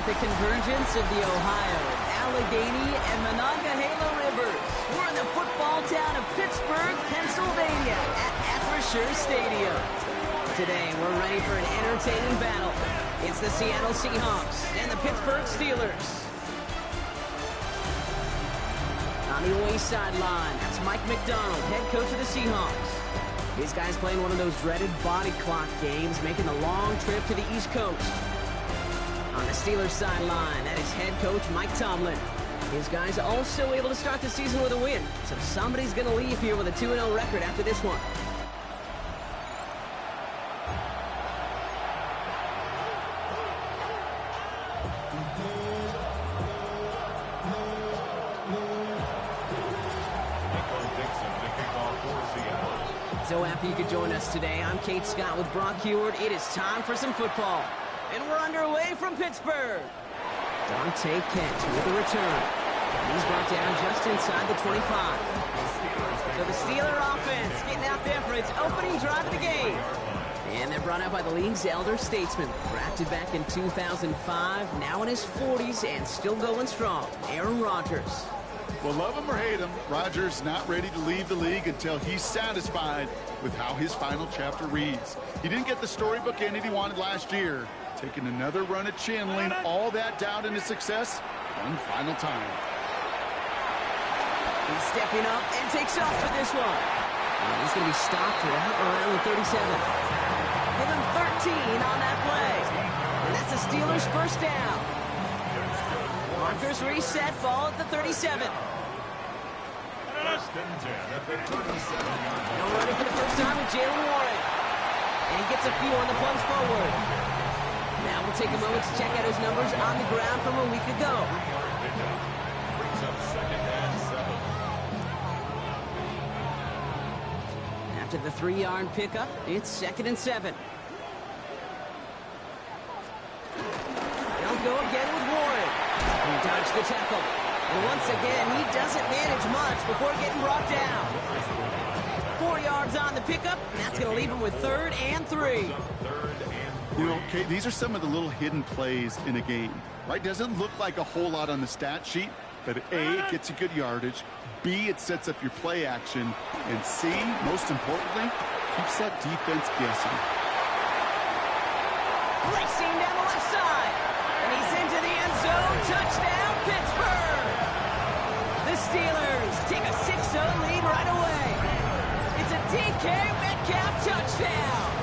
the convergence of the Ohio, Allegheny, and Monongahela rivers. We're in the football town of Pittsburgh, Pennsylvania, at Acrisure Stadium. Today, we're ready for an entertaining battle. It's the Seattle Seahawks and the Pittsburgh Steelers. On the away sideline, that's Mike McDonald, head coach of the Seahawks. These guys playing one of those dreaded body clock games, making the long trip to the East Coast. On the Steelers sideline, that is head coach Mike Tomlin. His guys also able to start the season with a win, so somebody's going to leave here with a 2-0 record after this one. So happy you could join us today. I'm Kate Scott with Brock Heward. It is time for some football. And we're underway from Pittsburgh. Dante Kent with the return. And he's brought down just inside the 25. So the Steeler offense getting out there for its opening drive of the game. And they're brought out by the league's elder statesman. Drafted back in 2005, now in his 40s and still going strong. Aaron Rodgers. Well, love him or hate him, Rodgers not ready to leave the league until he's satisfied with how his final chapter reads. He didn't get the storybook ending he wanted last year. Taking another run at channeling all that doubt into success one final time. He's stepping up and takes off for this one. And he's going to be stopped right around the 37. Give him 13 on that play. And that's the Steelers' first down. Markers reset, ball at the 37. First and 10 at the 37. No running for the first time with Jalen Warren. And he gets a few on the plunge forward. Now we'll take a moment to check out his numbers on the ground from a week ago. Brings up second and 7. After the 3-yard pickup, it's 2nd and 7. They'll go again with Warren. He dodged the tackle. And once again, he doesn't manage much before getting brought down. 4 yards on the pickup, and that's going to leave him with 3rd and 3. You know, Kate, these are some of the little hidden plays in a game, right? Doesn't look like a whole lot on the stat sheet, but A, it gets you good yardage, B, it sets up your play action, and C, most importantly, keeps that defense guessing. Racing down the left side, and he's into the end zone. Touchdown, Pittsburgh! The Steelers take a 6-0 lead right away. It's a DK Metcalf touchdown.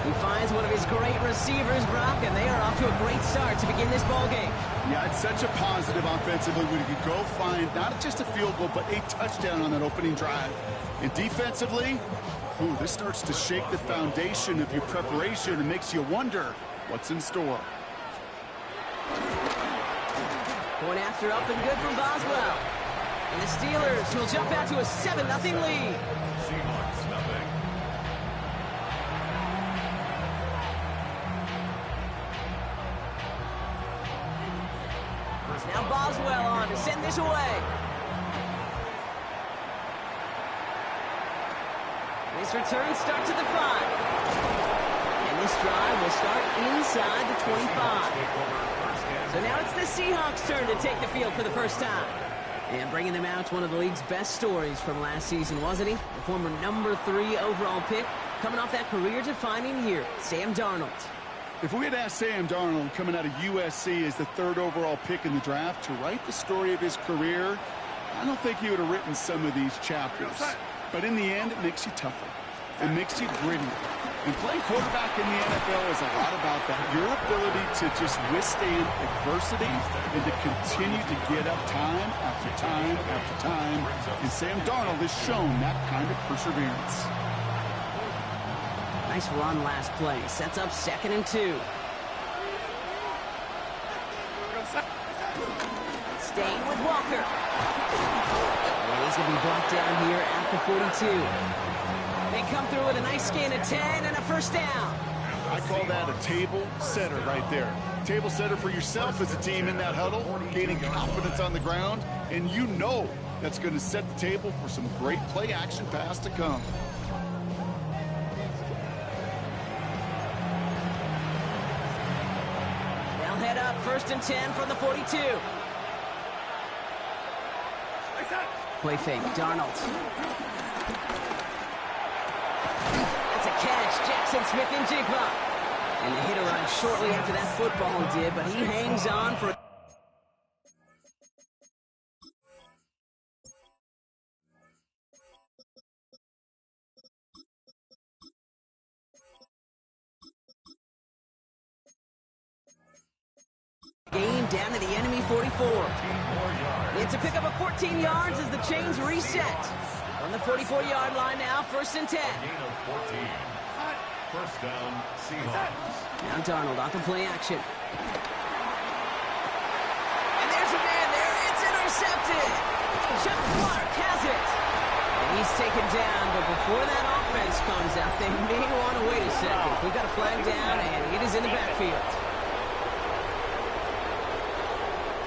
He finds one of his great receivers, Brock, and they are off to a great start to begin this ballgame. Yeah, it's such a positive offensively when you can go find not just a field goal, but a touchdown on that opening drive. And defensively, this starts to shake the foundation of your preparation and makes you wonder what's in store. Going after up and good from Boswell. And the Steelers will jump out to a 7-0 lead. Seahawks nothing. Now Boswell on to send this away. This return starts at the 5. And this drive will start inside the 25. So now it's the Seahawks' turn to take the field for the first time. And bringing them out to one of the league's best stories from last season, wasn't he? The former number 3 overall pick, coming off that career-defining year, Sam Darnold. If we had asked Sam Darnold coming out of USC as the 3rd overall pick in the draft to write the story of his career, I don't think he would have written some of these chapters. But in the end, it makes you tougher. It makes you grittier. And playing quarterback in the NFL is a lot about that. Your ability to just withstand adversity and to continue to get up time after time after time. And Sam Darnold has shown that kind of perseverance. Nice run last play. Sets up 2nd and 2. Staying with Walker. And he's going to be brought down here at the 42. They come through with a nice gain of 10 and a first down. I call that a table setter right there. Table setter for yourself as a team in that huddle, gaining confidence on the ground, and you know that's going to set the table for some great play action pass to come. head up, 1st and 10 from the 42. Play fake, Darnold. That's a catch, Jackson Smith-Njigba. And the hit arrived shortly after that football did, but he hangs on for... Game down to the enemy 44. It's a pickup of 14 yards as the chains reset. On the 44-yard line now, 1st and 10. Gain of 14. First down, Seahawks. Now Darnold off the play action. And there's a man there. It's intercepted. Chuck Clark has it. And he's taken down, but before that offense comes out, they may want to wait a second. We've got a flag down, and it is in the backfield.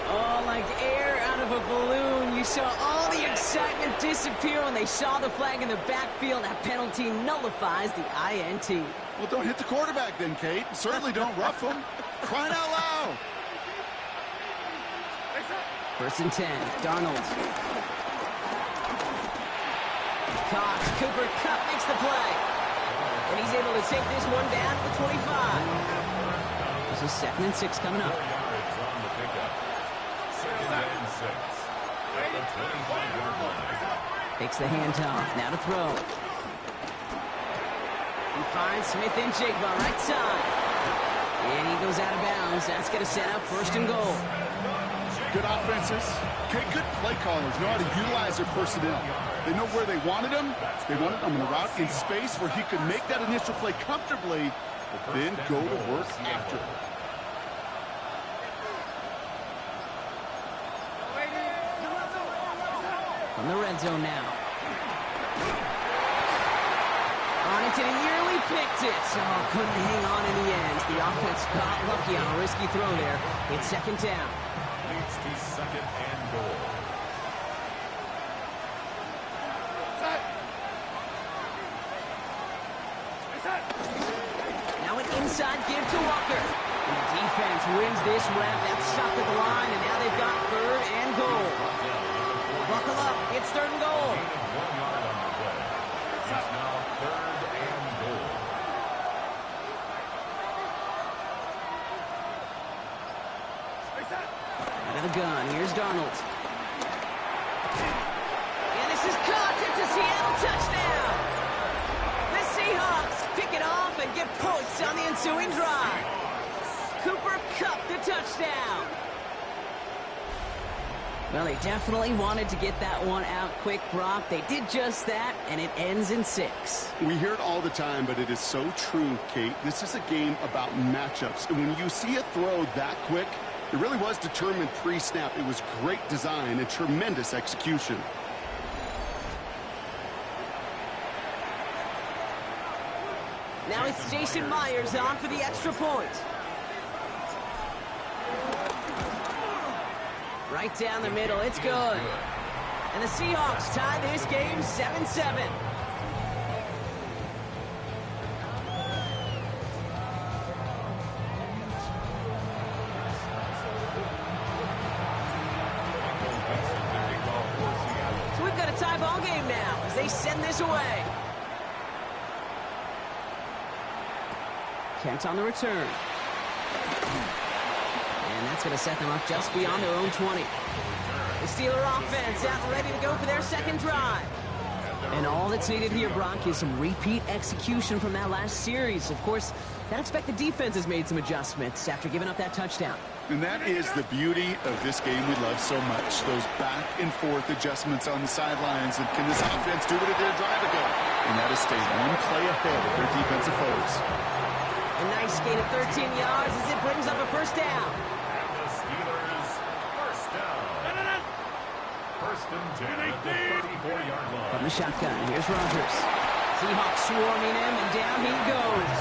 Oh, like air out of a balloon. You saw all the excitement disappear when they saw the flag in the backfield. That penalty nullifies the INT. Well, don't hit the quarterback then, Kate. Certainly don't rough him. Crying out loud. 1st and 10, Darnold. Cox, Cooper Kupp makes the play. And he's able to take this one down to the 25. This is 2nd and 6 coming up. 4 yards on the pickup. 2nd and 6. At the 25-yard line. Takes the handoff, now to throw. He finds Smith-Njigba right side. And he goes out of bounds. That's going to set up 1st and goal. Good offenses. Okay, good play callers know how to utilize their personnel. They know where they wanted him. They wanted him in a route in space where he could make that initial play comfortably, but then go to work after. From the red zone now. On it, and he nearly picked it. Oh, couldn't hang on in the end. The offense got lucky on a risky throw there. It's 2nd down. Leads to 2nd and goal. Now an inside give to Walker. And the defense wins this rep. That's stopped at the line, and now they've got 3rd and goal. Buckle up. It's 3rd and goal. Gain of 1 yard on the play. It's now 3rd and goal. Out of the gun. Here's Darnold. And this is caught. It's a Seattle touchdown. The Seahawks pick it off and get points on the ensuing drive. Cooper Kupp the touchdown. Well, they definitely wanted to get that one out quick, Brock. They did just that, and it ends in 6. We hear it all the time, but it is so true, Kate. This is a game about matchups. And when you see a throw that quick, it really was determined pre-snap. It was great design and tremendous execution. Now it's Jason Myers on for the extra point. Right down the middle, it's good. And the Seahawks tie this game 7-7. So we've got a tie ball game now as they send this away. Kent on the return. And that's going to set them up just beyond their own 20. The Steeler offense out and ready to go for their 2nd drive. And all that's needed here, Brock, is some repeat execution from that last series. Of course, I'd expect the defense has made some adjustments after giving up that touchdown. And that is the beauty of this game we love so much. Those back and forth adjustments on the sidelines. And can this offense do what it did a drive ago? And that is stay one play ahead of their defensive foes. A nice gain of 13 yards as it brings up a 1st down. And the Steelers, 1st down. 1st and 10 at the 34-yard line. From the shotgun, here's Rodgers. Seahawks swarming him, and down he goes.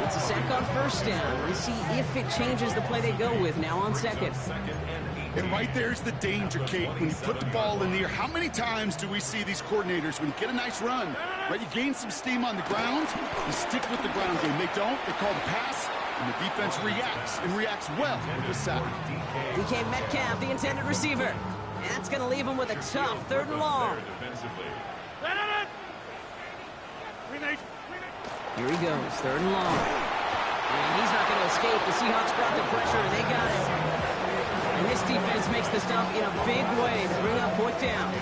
It's a sack on 1st down. We'll see if it changes the play they go with now on 2nd. And right there's the danger, Kate. When you put the ball in the air, how many times do we see these coordinators, when you get a nice run, right, you gain some steam on the ground, you stick with the ground game. They don't, they call the pass, And the defense reacts, and reacts well with the sack. DK Metcalf, the intended receiver. And that's going to leave him with a tough 3rd and long. Here he goes, 3rd and long. And he's not going to escape. The Seahawks brought the pressure, and they got it. And this defense makes the stop in a big way to bring up 4th down.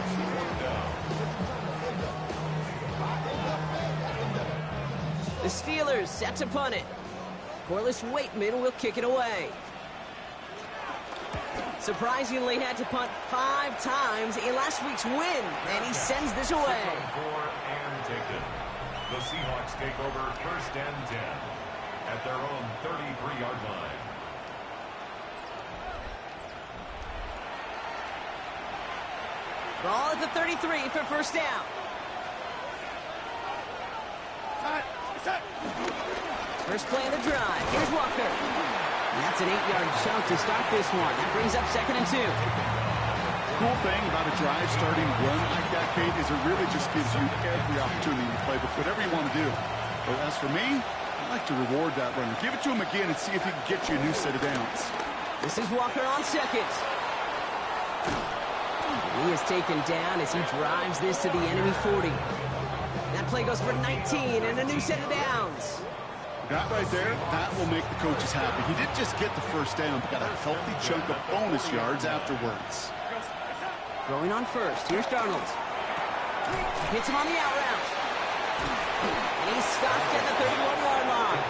The Steelers set to punt it. Corliss Waitman will kick it away. Surprisingly had to punt 5 times in last week's win, and he sends this away. The Seahawks take over 1st and 10 at their own 33-yard line. Ball at the 33 for 1st down. First play of the drive. Here's Walker. And that's an 8-yard chunk to start this one. That brings up 2nd and 2. Cool thing about a drive starting run like that, Kate, is it really just gives you every opportunity to play with whatever you want to do. But as for me, I like to reward that runner. Give it to him again and see if he can get you a new set of downs. This is Walker on 2nd. He is taken down as he drives this to the enemy 40. That play goes for 19 and a new set of downs. That right there, that will make the coaches happy. He didn't just get the 1st down, but got a healthy chunk of bonus yards afterwards. Throwing on 1st. Here's Darnold. Hits him on the out route. And he's stopped at the 31-yard line.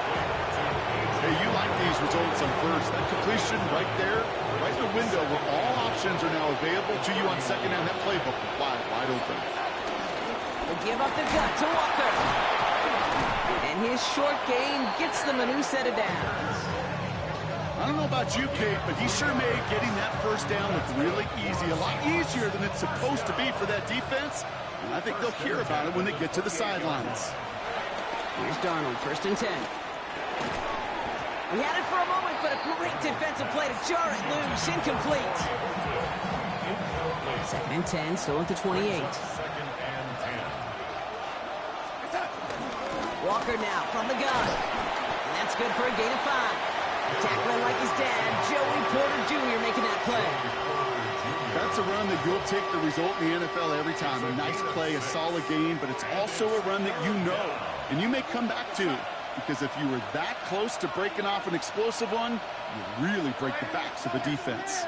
Hey, you like these results on 1st. That completion right there, right in the window where all options are now available to you on 2nd down. That playbook wide open. They give up the gut to Walker. And his short gain gets them a new set of downs. I don't know about you, Kate, but he sure made getting that 1st down look really easy. A lot easier than it's supposed to be for that defense. And I think they'll hear about it when they get to the sidelines. Here's Darnold, 1st and 10. We had it for a moment, but a great defensive play to jar it loose. Incomplete. 2nd and 10, still at the 28. Walker now from the gun. And that's good for a gain of 5. Tackling like his dad, Joey Porter Jr. making that play. That's a run that you'll take the result in the NFL every time. A nice play, a solid game, but it's also a run that you know, and you may come back to, because if you were that close to breaking off an explosive one, you really break the backs of a defense.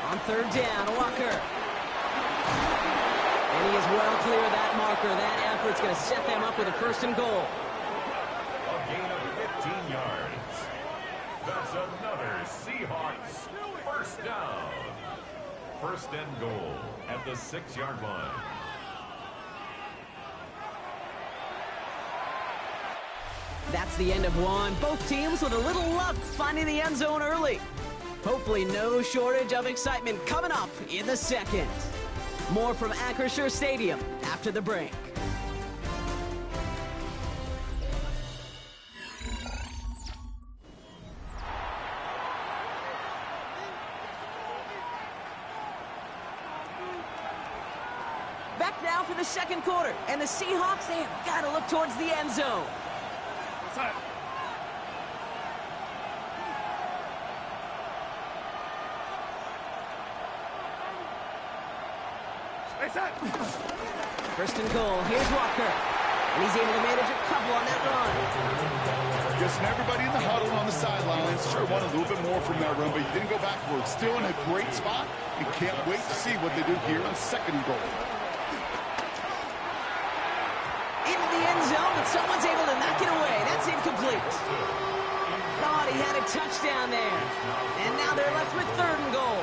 On 3rd down, Walker. And he is well clear of that marker. That effort's going to set them up with a 1st and goal. A gain of 15 yards. That's another Seahawks 1st down. 1st and goal at the 6-yard line. That's the end of one. Both teams with a little luck finding the end zone early. Hopefully no shortage of excitement coming up in the 2nd. More from Acrisure Stadium after the break. Back now for the 2nd quarter, and the Seahawks, they have got to look towards the end zone. First and goal. Here's Walker. And he's able to manage a couple on that run. Guessing everybody in the huddle on the sidelines sure wanted a little bit more from that run, but he didn't go backwards. Still in a great spot, and can't wait to see what they do here on 2nd and goal. Into the end zone, but someone's able to knock it away. That's incomplete. Thought he had a touchdown there. And now they're left with 3rd and goal.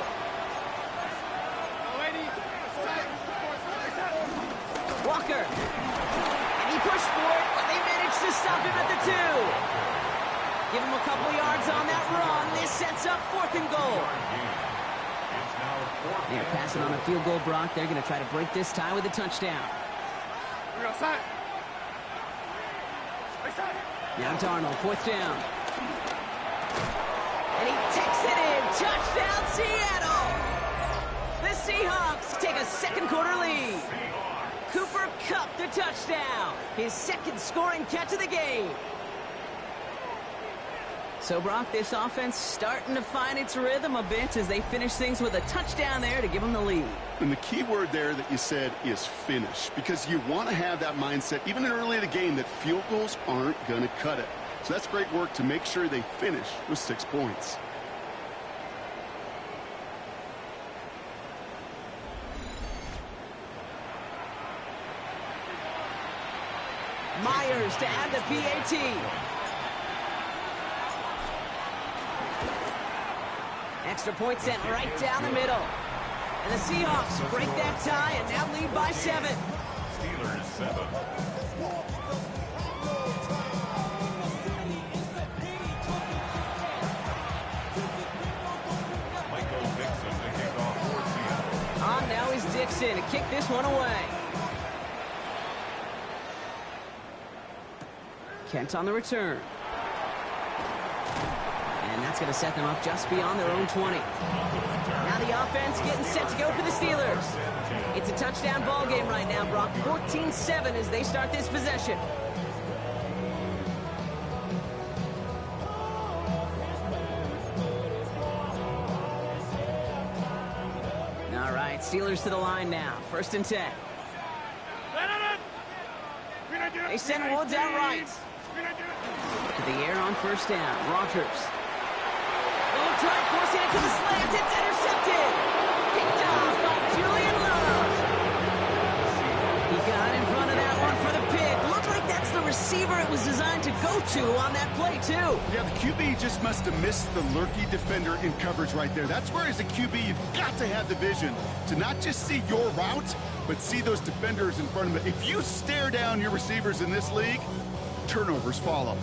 Walker. And he pushed for it, but they managed to stop him at the 2. Give him a couple of yards on that run. This sets up 4th and goal. They're passing on a field goal, Brock. They're going to try to break this tie with a touchdown. Now Darnold, 4th down. And he takes it in. Touchdown, Seattle! The Seahawks take a 2nd quarter lead. Cooper Kupp the touchdown. His second scoring catch of the game. So, Brock, this offense starting to find its rhythm a bit as they finish things with a touchdown there to give them the lead. And the key word there that you said is finish, because you want to have that mindset, even early in the game, that field goals aren't going to cut it. So that's great work to make sure they finish with 6 points. Myers to add the PAT. Extra point sent right down the middle. And the Seahawks break that tie and now lead by 7. Steelers 7. Michael Dixon to kick off for Seattle. On now is Dixon to kick this one away. Kent on the return. And that's going to set them up just beyond their own 20. Now the offense getting set to go for the Steelers. It's a touchdown ball game right now, Brock. 14-7 as they start this possession. All right, Steelers to the line now. 1st and 10. They send Woods out right. To the air on 1st down. Rodgers. Oh, try forcing it to the slant. It's intercepted. Picked off by Julian Love. He got in front of that one for the pick. Looks like that's the receiver it was designed to go to on that play, too. Yeah, the QB just must have missed the lurky defender in coverage right there. That's where, as a QB, you've got to have the vision to not just see your route, but see those defenders in front of it. If you stare down your receivers in this league, turnovers follow.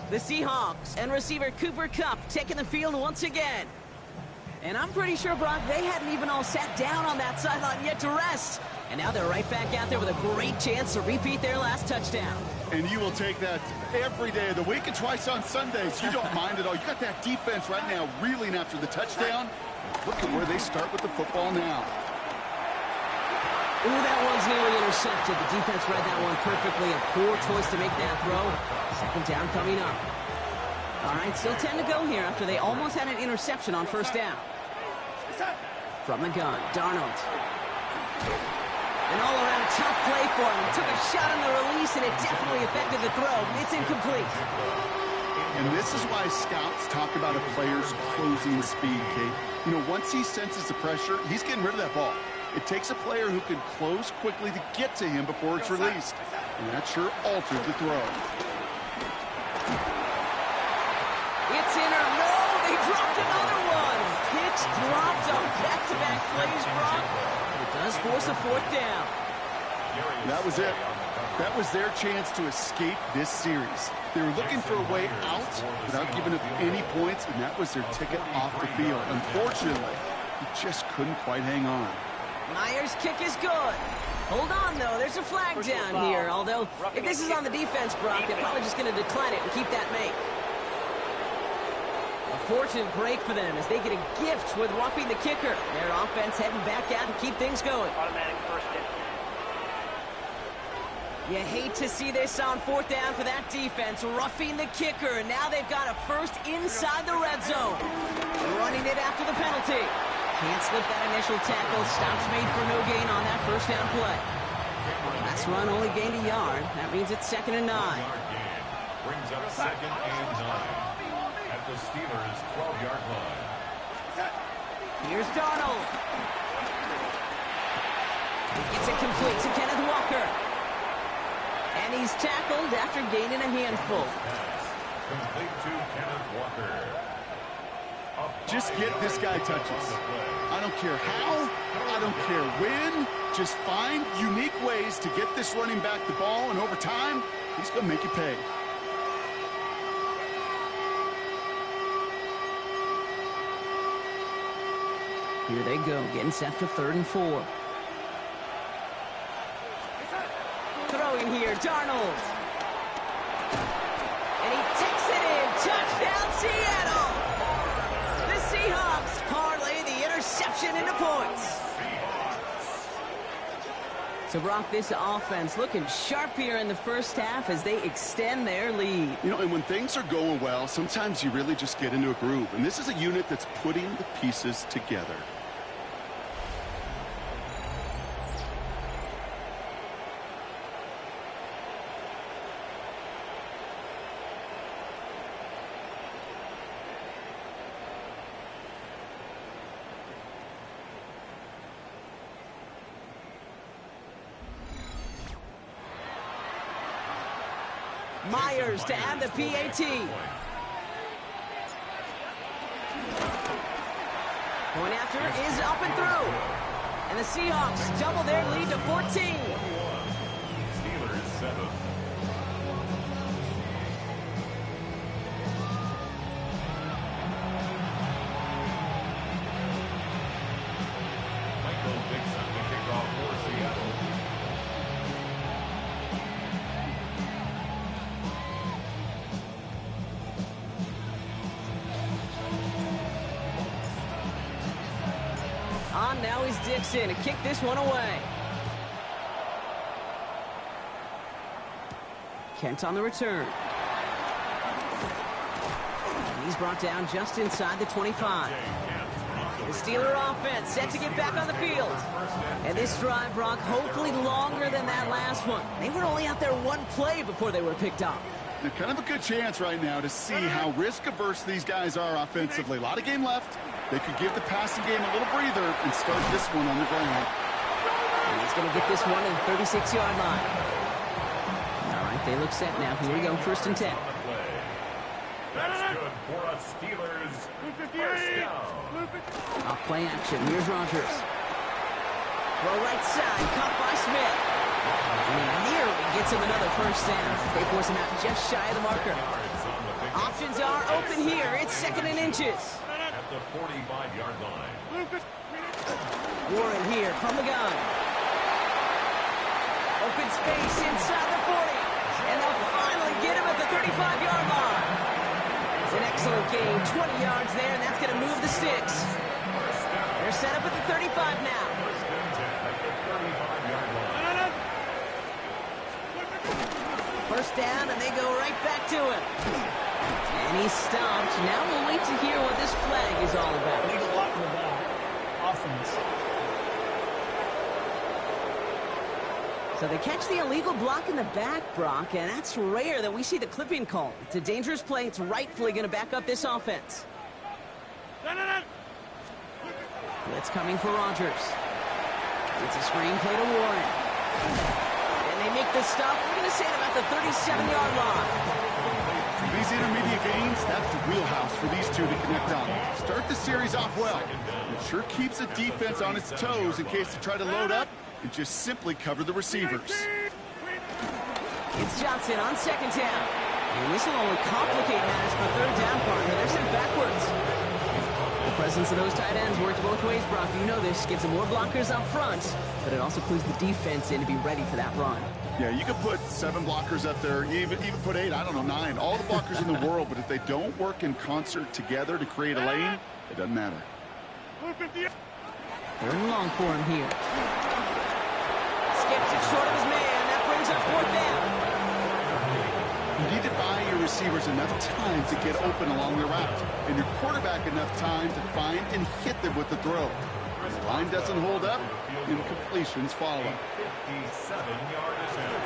The Seahawks and receiver Cooper Kupp taking the field once again. And I'm pretty sure, Brock, they hadn't even all sat down on that sideline yet to rest. And now they're right back out there with a great chance to repeat their last touchdown. And you will take that every day of the week and twice on Sundays. You don't mind at all. You got that defense right now reeling after the touchdown. Look at where they start with the football now. Ooh, that one's nearly intercepted. The defense read that one perfectly. A poor choice to make that throw. 2nd down coming up. All right, still 10 to go here after they almost had an interception on 1st down. From the gun, Darnold. An all-around tough play for him. He took a shot on the release, and it definitely affected the throw. It's incomplete. And this is why scouts talk about a player's closing speed, Kate. You know, once he senses the pressure, he's getting rid of that ball. It takes a player who can close quickly to get to him before it's released. And that sure altered the throw. It's in or no, they dropped another one. Pitch dropped on back-to-back plays, Brock. It does force a 4th down. That was it. That was their chance to escape this series. They were looking for a way out without giving up any points, and that was their ticket off the field. Unfortunately, he just couldn't quite hang on. Myers' kick is good. Hold on, though. There's a flag down here. Although, if this is on the defense, Brock, they're probably just going to decline it and keep that make. A fortunate break for them as they get a gift with roughing the kicker. Their offense heading back out to keep things going. Automatic 1st down. You hate to see this on 4th down for that defense, roughing the kicker. And now they've got a first inside the red zone. Running it after the penalty. Can't slip that initial tackle. Stops made for no gain on that 1st down play. Last run only gained a yard. That means it's 2nd and 9. Brings up 2nd and 9 at the Steelers' 12-yard line. Here's Darnold. It's it complete to Kenneth Walker. And he's tackled after gaining a handful. Complete to Kenneth Walker. Just get this guy touches. I don't care how, I don't care when. Just find unique ways to get this running back the ball, and over time, he's going to make you pay. Here they go, getting set for 3rd and 4. Throwing here, Darnold. And he takes it in. Touchdown, Seattle. The Seahawks parlay So, Brock, this offense looking sharp here in the first half as they extend their lead. You know, and when things are going well, sometimes you really just get into a groove. And this is a unit that's putting the pieces together. Myers to add the PAT. Going after is up and through. And the Seahawks double their lead to 14. Steelers 7. Michael Dixon to kick off for Seattle. On now is Dixon to kick this one away. Kent on the return. And he's brought down just inside the 25. The Steeler offense set to get back on the field. And this drive, Brock, hopefully longer than that last one. They were only out there one play before they were picked up. They're kind of a good chance right now to see how risk-averse these guys are offensively. A lot of game left. They could give the passing game a little breather and start this one on the ground. And he's going to get this one to the 36-yard line. All right, they look set now. Here we go, 1st and 10. That's good for a Steelers first down. Off play action. Here's Rodgers. Throw right side, caught by Smith. And he nearly gets him another first down. They force him out just shy of the marker. Options are open here. It's 2nd and inches. At the 45-yard line. Warren here from the gun. Open space inside the 40. And they'll finally get him at the 35-yard line. It's an excellent gain. 20 yards there, and that's going to move the sticks. They're set up at the 35 now. First down, and they go right back to him. And he's stopped. Now we'll wait to hear what this flag is all about. Legal block in the back. Offense. So they catch the illegal block in the back, Brock, and that's rare that we see the clipping call. It's a dangerous play. It's rightfully going to back up this offense. Blitz coming for Rodgers. It's a screen play to Warren. And they make the stop. We're going to say it about the 37-yard line. These intermediate gains, that's the wheelhouse for these two to connect on. Start the series off well. It sure keeps the defense on its toes in case they try to load up and just simply cover the receivers. It's Johnson on 2nd down. And this will only complicate matters for 3rd down, partner. They're sent backwards. The presence of those tight ends works both ways, Brock. You know this. Gives them more blockers up front, but it also clues the defense in to be ready for that run. Yeah, you could put 7 blockers up there, even put 8, I don't know, 9. All the blockers in the world, but if they don't work in concert together to create a lane, it doesn't matter. 3rd and long for him here. Skips it short of his man. That brings up 4th down. You need to buy your receivers enough time to get open along the route, and your quarterback enough time to find and hit them with the throw. If the line doesn't hold up, incompletions follow. 57-yard attempt.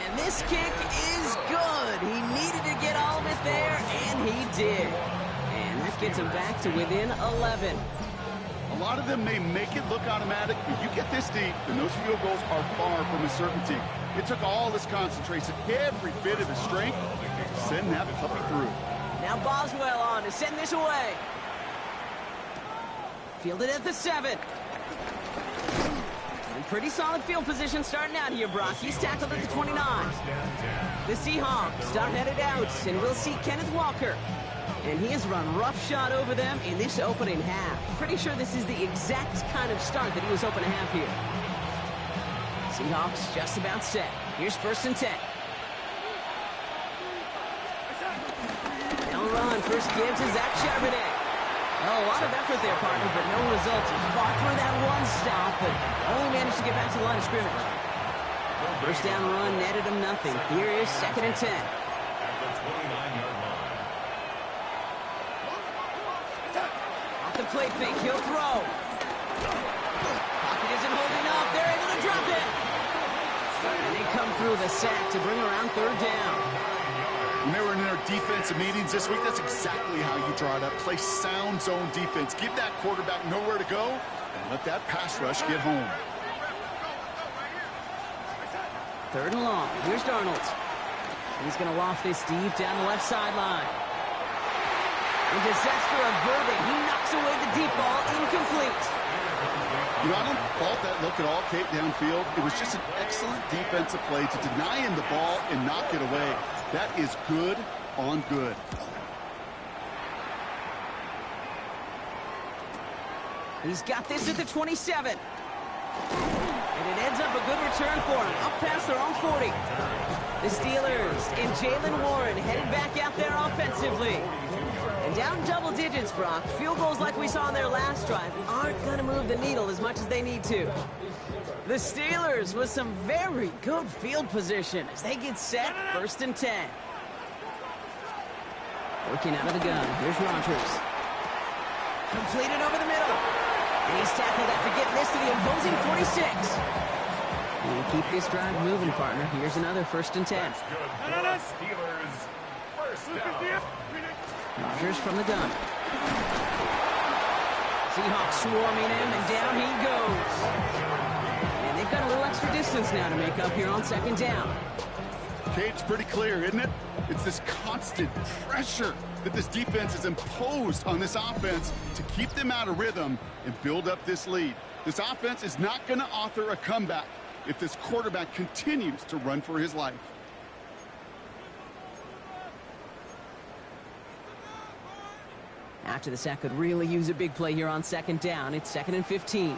And this kick is good. He needed to get all of it there, and he did. And that gets him back to within 11. A lot of them may make it look automatic, but you get this deep, and those field goals are far from a certainty. It took all his concentration, every bit of his strength, to send that puppy through. Now Boswell on to send this away. Fielded at the 7. And pretty solid field position starting out here, Brock. He's tackled at the 29. The Seahawks start headed out, and we'll see Kenneth Walker. And he has run roughshod over them in this opening half. Pretty sure this is the exact kind of start that he was hoping to have here. Seahawks just about set. Here's 1st and 10. They'll run. First give to Zach Charbonnet. Oh, a lot of effort there, partner, but no results. He fought through that one stop, but only managed to get back to the line of scrimmage. First down run netted him nothing. Here is 2nd and 10. At the 29-yard line. Off the play fake, he'll throw. Pocket isn't holding up. They're able to drop it. And they come through the sack to bring around 3rd down. When they were in their defensive meetings this week, that's exactly how you draw it up. Play sound zone defense. Give that quarterback nowhere to go and let that pass rush get home. 3rd and long. Here's Darnold. He's going to loft this deep down the left sideline. A disaster averted. He knocks away the deep ball. Incomplete. You know, I don't fault that look at all, Kate, downfield. It was just an excellent defensive play to deny him the ball and knock it away. That is good on good. He's got this at the 27. And it ends up a good return for him, up past their own 40. The Steelers and Jaylen Warren headed back out there offensively. And down double digits, Brock. Field goals like we saw in their last drive aren't going to move the needle as much as they need to. The Steelers with some very good field position as they get set, 1st and 10. Working out of the gun, here's Rodgers. Completed over the middle. And he's tackled after getting this to the opposing 46. And keep this drive moving, partner. Here's another 1st and 10. That's good for the Steelers. First down. Rodgers from the gun. Seahawks swarming him, and down he goes. And they've got a little extra distance now to make up here on 2nd down. Kate, it's pretty clear, isn't it? It's this constant pressure that this defense has imposed on this offense to keep them out of rhythm and build up this lead. This offense is not going to author a comeback if this quarterback continues to run for his life. After the sack could really use a big play here on 2nd down. It's 2nd and 15.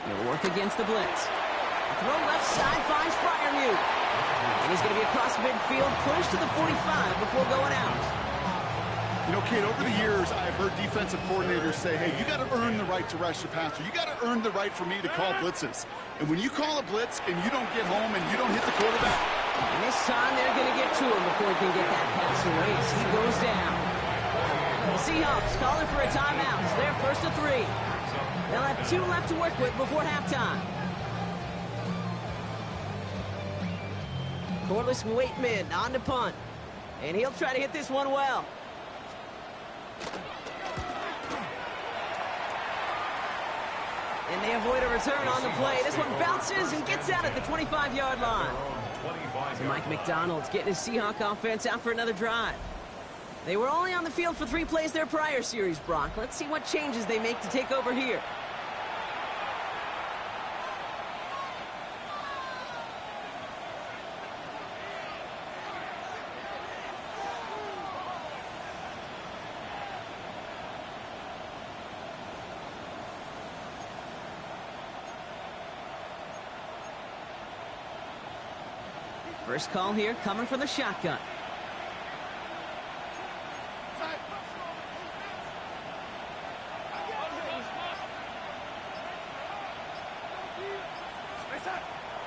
He'll work against the blitz. Throw left side finds Freiermuth. And he's going to be across midfield, close to the 45 before going out. You know, Kate, over the years, I've heard defensive coordinators say, hey, you got to earn the right to rush the passer. You got to earn the right for me to call blitzes. And when you call a blitz and you don't get home and you don't hit the quarterback. And this time they're going to get to him before he can get that pass away as he goes down. The Seahawks calling for a timeout. So they're 1st and 3. They'll have 2 left to work with before halftime. Corliss Waitman on to punt. And he'll try to hit this one well. And they avoid a return on the play. This one bounces and gets out at the 25-yard line. So Mike McDonald's getting his Seahawk offense out for another drive. They were only on the field for 3 plays their prior series, Brock. Let's see what changes they make to take over here. First call here coming from the shotgun.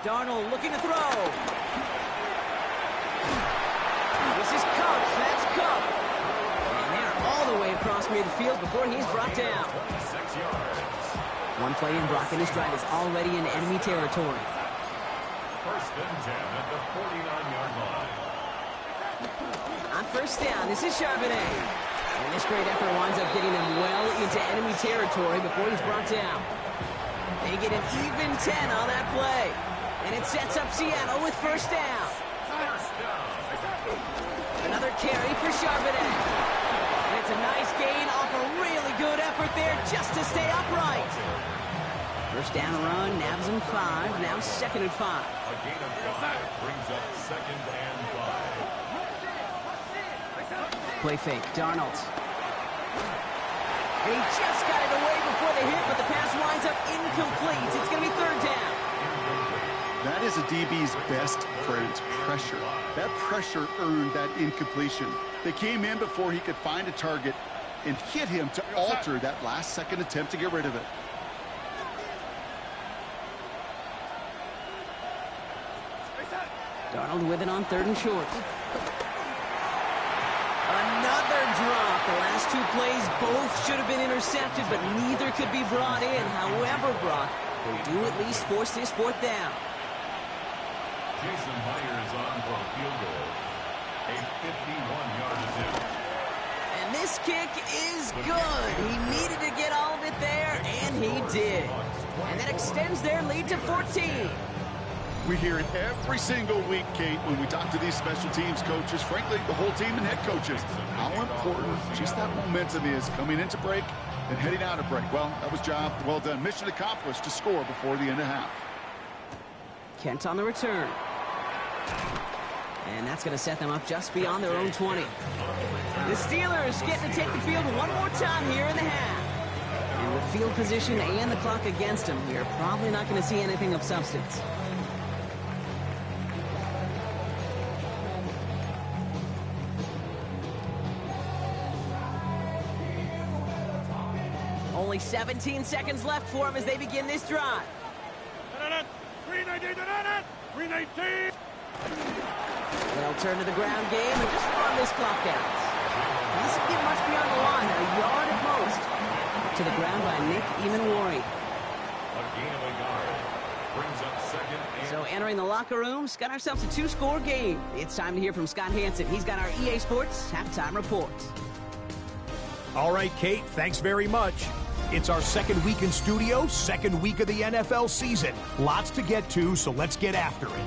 Darnold looking to throw. This is Cubs. That's Cup. And they're all the way across midfield before he's brought down. 6 yards. One play in, Brock, and this drive is already in enemy territory. 1st and 10 at the 49-yard line. On 1st down, this is Charbonnet. And this great effort winds up getting him well into enemy territory before he's brought down. They get an even 10 on that play. And it sets up Seattle with 1st down. Another carry for Charbonnet. And it's a nice gain off a really good effort there just to stay upright. 1st down run, nabs him 5. Now 2nd and 5. A gain of 5 brings up 2nd and 5. Play fake, Darnold. And he just got it away before the hit, but the pass winds up incomplete. It's going to be 3rd down. That is a DB's best friend, pressure. That pressure earned that incompletion. They came in before he could find a target and hit him to alter that last-second attempt to get rid of it. Darnold with it on 3rd and short. Another drop. The last 2 plays both should have been intercepted, but neither could be brought in. However, Brock, they do at least force this 4th down. Jason Myers on for a field goal. A 51-yard attempt. And this kick is good. He needed to get all of it there, and he did. And that extends their lead to 14. We hear it every single week, Kate, when we talk to these special teams coaches, frankly, the whole team and head coaches, how important just that momentum is coming into break and heading out of break. Well, that was job well done. Mission accomplished to score before the end of half. Kent on the return. And that's going to set them up just beyond their own 20. The Steelers get to take the field one more time here in the half. And with field position and the clock against them, we are probably not going to see anything of substance. Only 17 seconds left for them as they begin this drive. They'll turn to the ground game and just run this clock out. He doesn't get much beyond the line, a yard at most. To the ground by Nick Emanwari. A gain of a yard. Brings up 2nd and... So entering the locker rooms, got ourselves a 2-score game. It's time to hear from Scott Hansen. He's got our EA Sports halftime report. All right, Kate, thanks very much. It's our 2nd week in studio, 2nd week of the NFL season. Lots to get to, so let's get after it.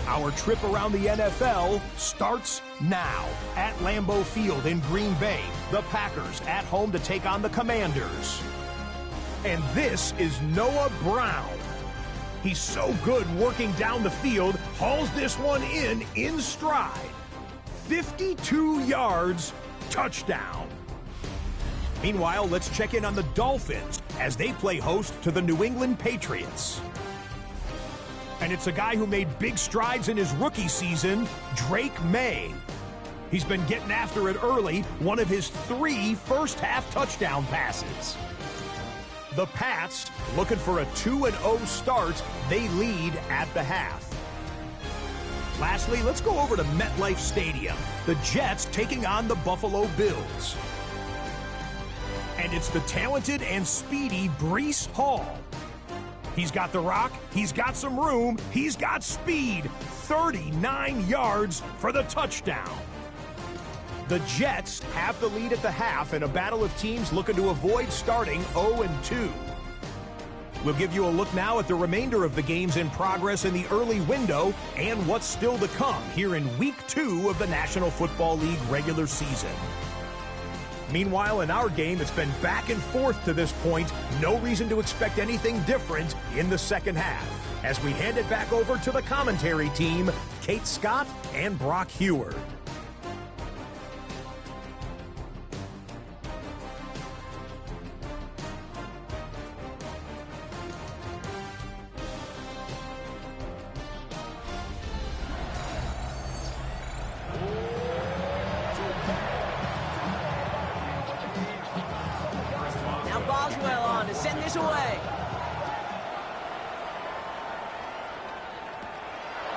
Our trip around the NFL starts now. At Lambeau Field in Green Bay, the Packers at home to take on the Commanders. And this is Noah Brown. He's so good working down the field, hauls this one in stride. 52 yards, touchdown. Meanwhile, let's check in on the Dolphins as they play host to the New England Patriots. And it's a guy who made big strides in his rookie season, Drake May. He's been getting after it early, one of his 3 first-half touchdown passes. The Pats, looking for a 2-0 start, they lead at the half. Lastly, let's go over to MetLife Stadium. The Jets taking on the Buffalo Bills. And it's the talented and speedy Breece Hall. He's got the rock, he's got some room, he's got speed. 39 yards for the touchdown. The Jets have the lead at the half in a battle of teams looking to avoid starting 0-2. We'll give you a look now at the remainder of the games in progress in the early window and what's still to come here in Week 2 of the National Football League regular season. Meanwhile, in our game, it's been back and forth to this point. No reason to expect anything different in the second half. As we hand it back over to the commentary team, Kate Scott and Brock Heward. Away.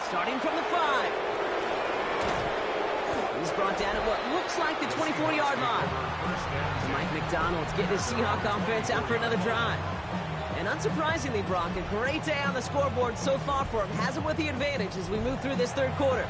Starting from the 5. He's brought down at what looks like the 24-yard line. So Mike McDonald's getting his Seahawk offense out for another drive. And unsurprisingly, Brock, a great day on the scoreboard so far for him. Has him with the advantage as we move through this third quarter.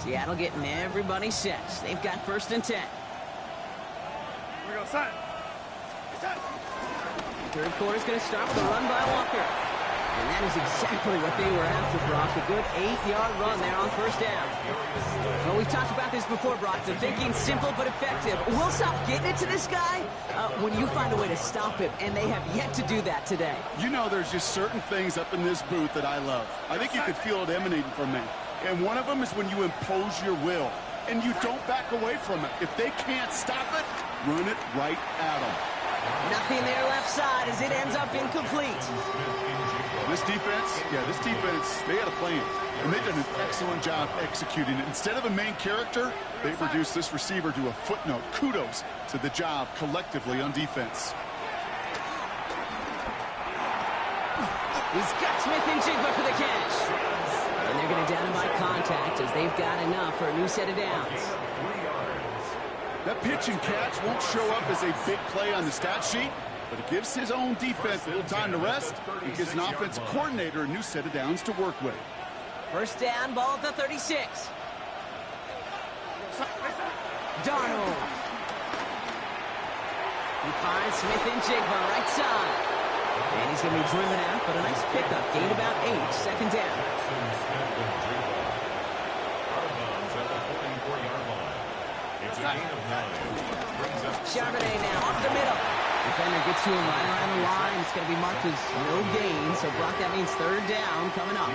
Seattle getting everybody set. They've got 1st and 10. We go, set. Third quarter's going to start with a run by Walker. And that is exactly what they were after, Brock. A good 8-yard run there on first down. Well, we've talked about this before, Brock. The thinking's simple but effective. We'll stop getting it to this guy when you find a way to stop him, and they have yet to do that today. You know, there's just certain things up in this booth that I love. I think you could feel it emanating from me. And one of them is when you impose your will, and you don't back away from it. If they can't stop it, run it right at them. Nothing there left side as it ends up incomplete. This defense, they had a plan, and they've done an excellent job executing it. Instead of a main character, they've reduced this receiver to a footnote. Kudos to the job collectively on defense. He's got Smith-Njigba for the catch. And they're going to down him by contact as they've got enough for a new set of downs. That pitch and catch won't show up as a big play on the stat sheet, but it gives his own defense a little time to rest. It gives an offensive coordinator a new set of downs to work with. First down, ball at the 36. Darnold. He finds Smith-Njigba right side. And he's going to be driven out, but a nice pickup. Gained about 8, second down. Charbonnet now off the middle. Defender gets to him right around the line. It's going to be marked as no gain. So, Brock, that means third down coming up.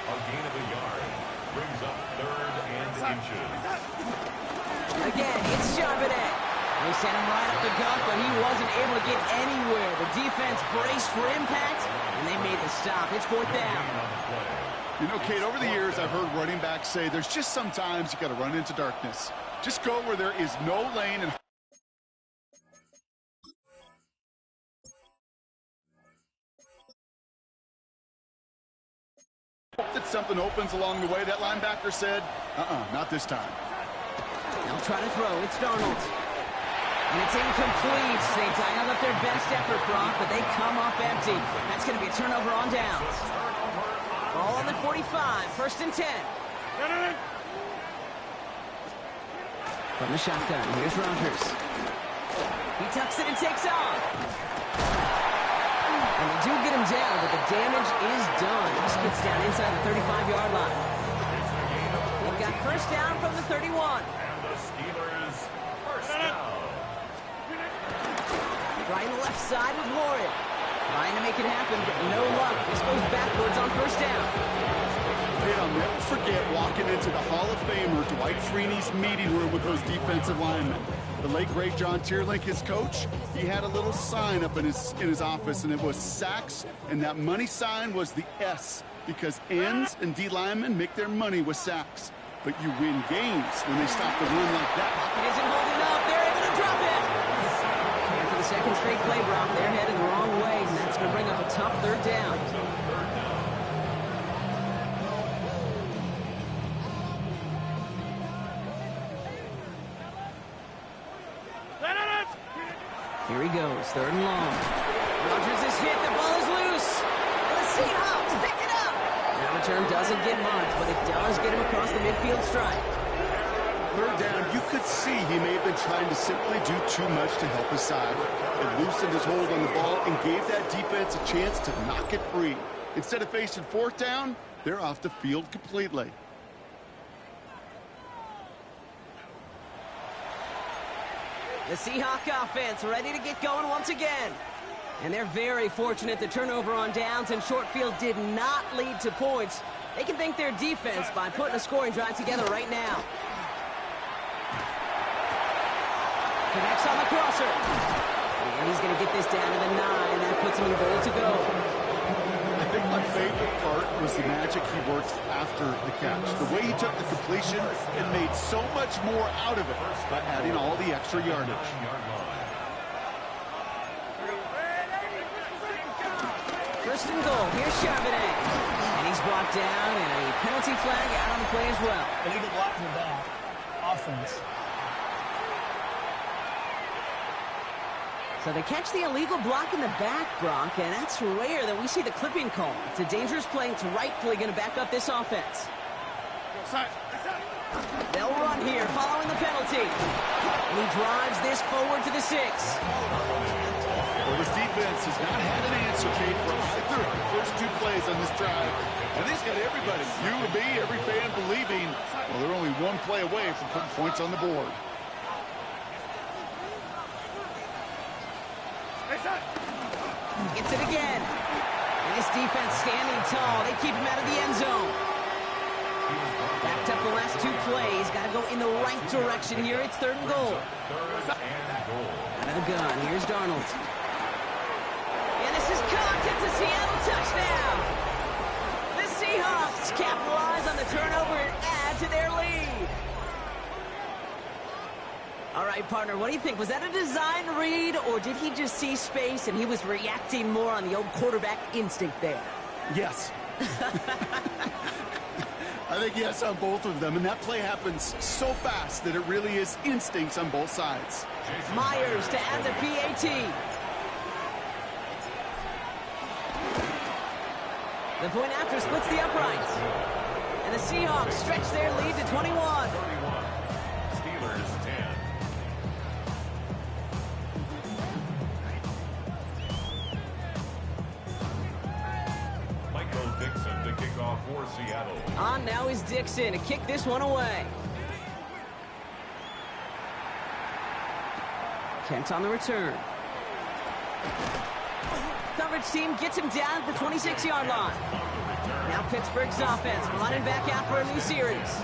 A gain of a yard brings up third and inches. Again, it's Charbonnet. They sent him right up the gut, but he wasn't able to get anywhere. The defense braced for impact, and they made the stop. It's fourth down. You know, Kate, over the years, I've heard running backs say there's just sometimes you got to run into darkness. Just go where there is no lane and hope that something opens along the way. That linebacker said, not this time. They'll try to throw. It's Darnold. And it's incomplete. They dialed up their best effort, Brock, but they come up empty. That's going to be a turnover on downs. Ball on the 45, first and 10. From the shotgun, here's Rodgers. He tucks it and takes off. And they do get him down, but the damage is done. He skids down inside the 35-yard line. They've got first down from the 31. And the Steelers first down. Trying the left side with Warren. Trying to make it happen, but no luck. This goes backwards on first down. Hey, I'll never forget walking into the Hall of Famer Dwight Freeney's meeting room with those defensive linemen. The late, great John Tierlink, his coach, he had a little sign up in his office, and it was sacks, and that money sign was the S, because ends and D linemen make their money with sacks. But you win games when they stop the run like that. It isn't holding up. They're able to drop it. And for the second straight play, Brock, they're headed the wrong way, and that's going to bring up a tough third down. Here he goes, third and long. Rodgers is hit, the ball is loose. And the Seahawks pick it up. That return doesn't get much, but it does get him across the midfield stripe. Third down, you could see he may have been trying to simply do too much to help his side. It loosened his hold on the ball and gave that defense a chance to knock it free. Instead of facing fourth down, they're off the field completely. The Seahawk offense ready to get going once again. And they're very fortunate the turnover on downs and short field did not lead to points. They can thank their defense by putting a scoring drive together right now. Connects on the crosser. And he's going to get this down to the 9. That puts him in goal to go. I think my favorite part was the magic he worked after the catch. The way he took the completion and made so much more out of it by adding all the extra yardage. First and goal. Here's Charbonnet. And he's brought down and a penalty flag out on the play as well. Illegal block in the back. Offense. So they catch the illegal block in the back, Brock, and that's rare that we see the clipping call. It's a dangerous play. It's rightfully going to back up this offense. They'll run here following the penalty. And he drives this forward to the 6. Well, this defense has not had an answer, Kate, for either of the first two plays on this drive. And he's got everybody, you and me, every fan believing, well, they're only one play away from putting points on the board. Gets it again. And this defense standing tall. They keep him out of the end zone. Backed up the last two plays. Got to go in the right direction here. It's 3rd and goal. Out of the gun. Here's Darnold. And this is caught. It's a Seattle touchdown. The Seahawks capitalize on the turnover and add to their lead. All right, partner, what do you think? Was that a design read, or did he just see space and he was reacting more on the old quarterback instinct there? Yes. I think yes on both of them, and that play happens so fast that it really is instincts on both sides. Myers to add the PAT. The point after splits the uprights. And the Seahawks stretch their lead to 21. 31. Steelers 10. Dixon to kick off for Seattle. On now is Dixon to kick this one away. Kent on the return. Coverage team gets him down for 26-yard line. Now Pittsburgh's offense running back out for a new series.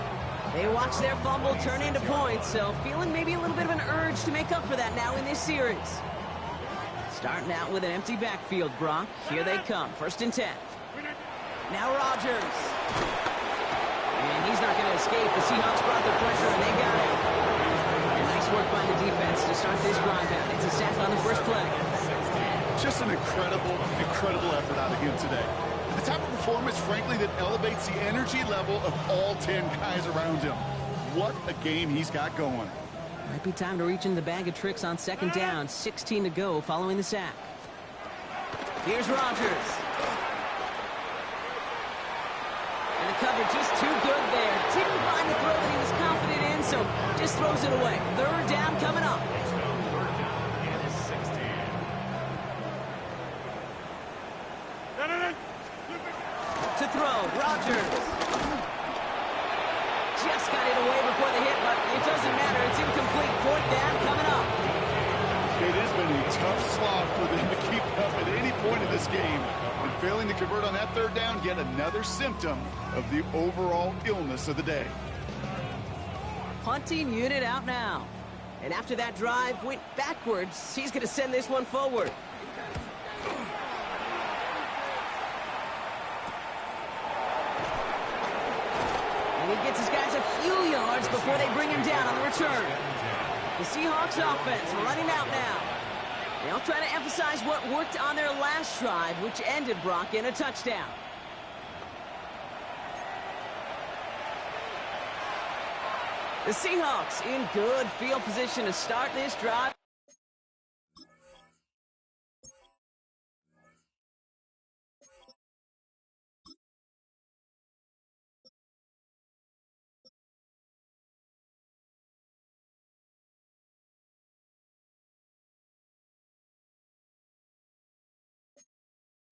They watch their fumble turn into points, so feeling maybe a little bit of an urge to make up for that now in this series. Starting out with an empty backfield, Brock. Here they come. 1st and 10. Now Rodgers. And he's not going to escape. The Seahawks brought the pressure, and they got it. And nice work by the defense to start this drive out. It's a sack on the first play. Just an incredible effort out of him today. The type of performance, frankly, that elevates the energy level of all 10 guys around him. What a game he's got going. Might be time to reach in the bag of tricks on 2nd down. 16 to go following the sack. Here's Rodgers. And the coverage just too good there. Didn't find the throw that he was confident in, so just throws it away. 3rd down coming up. To throw, Rodgers. Just got it away before the hit, but it doesn't matter. It's incomplete. 4th down coming up. It has been a tough slog for them to keep up at any point in this game. And failing to convert on that 3rd down, yet another symptom of the overall illness of the day. Punting unit out now. And after that drive went backwards, he's going to send this one forward. And he gets his guys a few yards before they bring him down on the return. The Seahawks offense running out now. They'll try to emphasize what worked on their last drive, which ended, Brock, in a touchdown. The Seahawks in good field position to start this drive.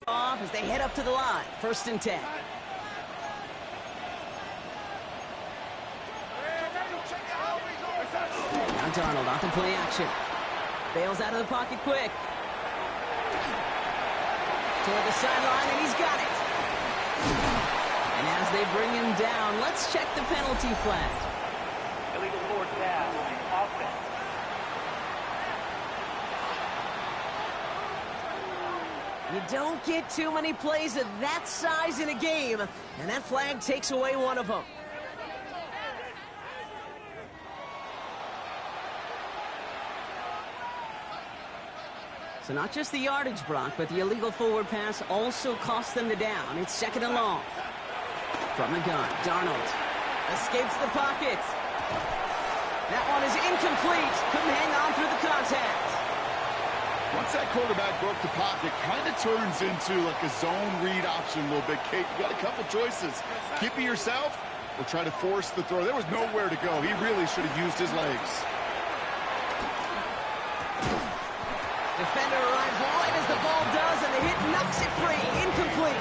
Off as they head up to the line. 1st and 10. Now Darnold off the play action. Bails out of the pocket quick. Toward the sideline, and he's got it. And as they bring him down, let's check the penalty flag. Illegal forward pass, offense. You don't get too many plays of that size in a game, and that flag takes away one of them. So not just the yardage, Brock, but the illegal forward pass also cost them the down. It's 2nd and long. From the gun, Darnold escapes the pocket. That one is incomplete. Couldn't hang on through the contact. Once that quarterback broke the pocket, kind of turns into like a zone read option a little bit. Kate, you got a couple choices. Keep it yourself or try to force the throw. There was nowhere to go. He really should have used his legs. Defender arrives right Makes it free. Incomplete.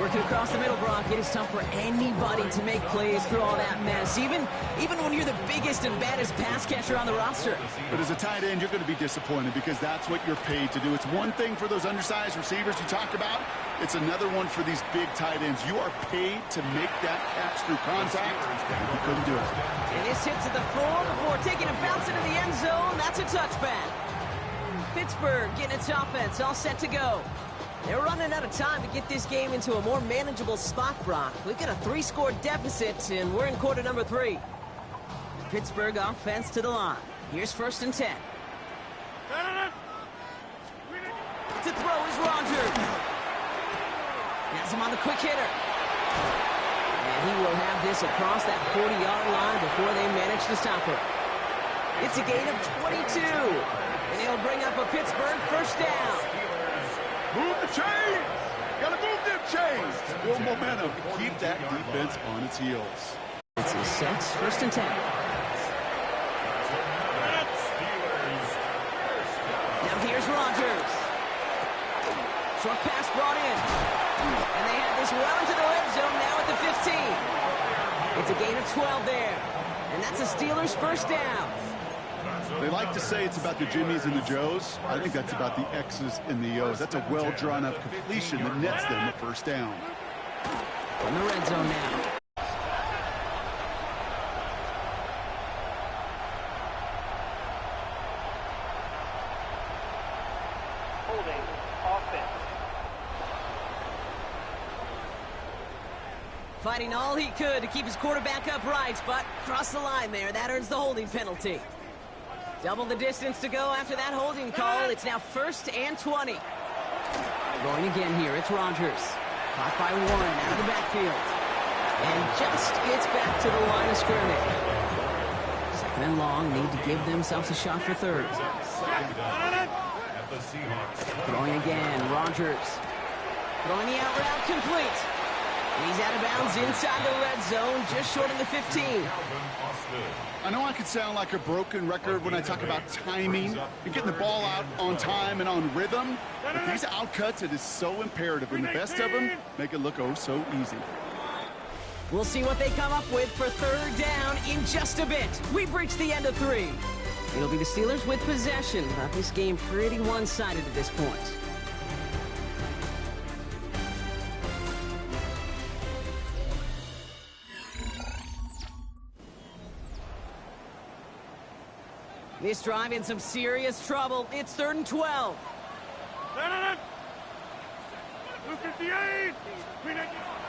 Working across the middle, Brock. It is tough for anybody to make plays through all that mess, even when you're the biggest and baddest pass catcher on the roster. But as a tight end, you're going to be disappointed because that's what you're paid to do. It's one thing for those undersized receivers you talked about. It's another one for these big tight ends. You are paid to make that catch through contact. You couldn't do it. And this hits at the floor before taking a bounce into the end zone. That's a touchback. Pittsburgh getting its offense all set to go. They're running out of time to get this game into a more manageable spot, Brock. We've got a 3-score deficit, and we're in quarter number 3. Pittsburgh offense to the line. Here's 1st and 10. To throw is Rodgers. Has him on the quick hitter. And he will have this across that 40-yard line before they manage to stop it. It's a gain of 22. And he'll bring up a Pittsburgh 1st down. Move the chains! Gotta move them chains! Build momentum. Keep that defense on its heels. It's a 1st and 10. Now here's Rodgers. Short pass brought in. And they have this well into the red zone now at the 15. It's a gain of 12 there. And that's a Steelers 1st down. They like to say it's about the Jimmies and the Joes. I think that's about the X's and the O's. That's a well-drawn-up completion that nets them the 1st down. In the red zone now. Holding offense. Fighting all he could to keep his quarterback upright, but crossed the line there. That earns the holding penalty. Double the distance to go after that holding call. It's now 1st and 20. Going again here, it's Rodgers. Caught by Warren out of the backfield. And just gets back to the line of scrimmage. 2nd and long, need to give themselves a shot for 3rd. Throwing again, Rodgers. Throwing the out route complete. He's out of bounds inside the red zone, just short of the 15. I know I could sound like a broken record when I talk about timing and getting the ball out on time and on rhythm, but these outcuts, it is so imperative, and the best of them make it look oh so easy. We'll see what they come up with for 3rd down in just a bit. We've reached the end of 3. It'll be the Steelers with possession, but this game pretty one-sided at this point. This drive in some serious trouble. It's 3rd and 12.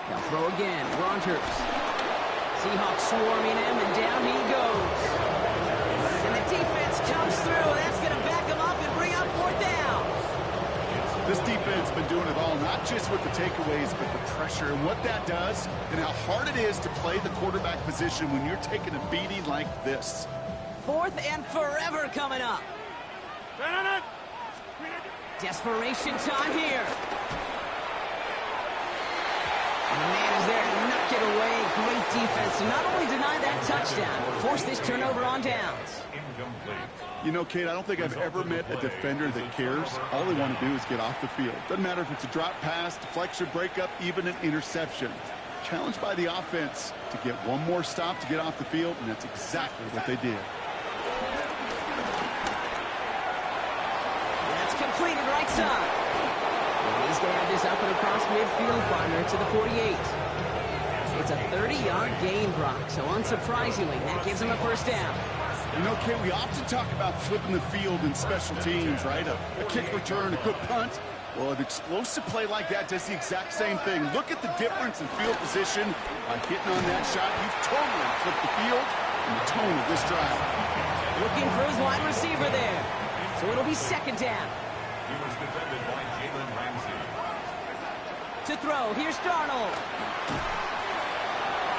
They'll throw again. Rodgers. Seahawks swarming him, and down he goes. And the defense comes through. That's going to back him up and bring up 4th down. This defense has been doing it all, not just with the takeaways, but the pressure and what that does and how hard it is to play the quarterback position when you're taking a beating like this. 4th and forever coming up. Desperation time here. And the man is there to knock it away. Great defense to not only deny that touchdown, but force this turnover on downs. You know, Kate, I don't think I've ever met a defender that cares. All they want to do is get off the field. Doesn't matter if it's a drop pass, deflection, breakup, even an interception. Challenged by the offense to get one more stop to get off the field, and that's exactly what they did. That's completed right side. And he's going to have this up and across midfield partner to the 48. It's a 30-yard gain, Brock, so unsurprisingly, that gives him a 1st down. You know, Kate, we often talk about flipping the field in special teams, right? A kick return, a good punt. Well, an explosive play like that does the exact same thing. Look at the difference in field position. By getting on that shot, you've totally flipped the field and the tone of this drive. Looking for his wide receiver there. So it'll be 2nd down. He was defended by Jalen Ramsey. To throw, here's Darnold.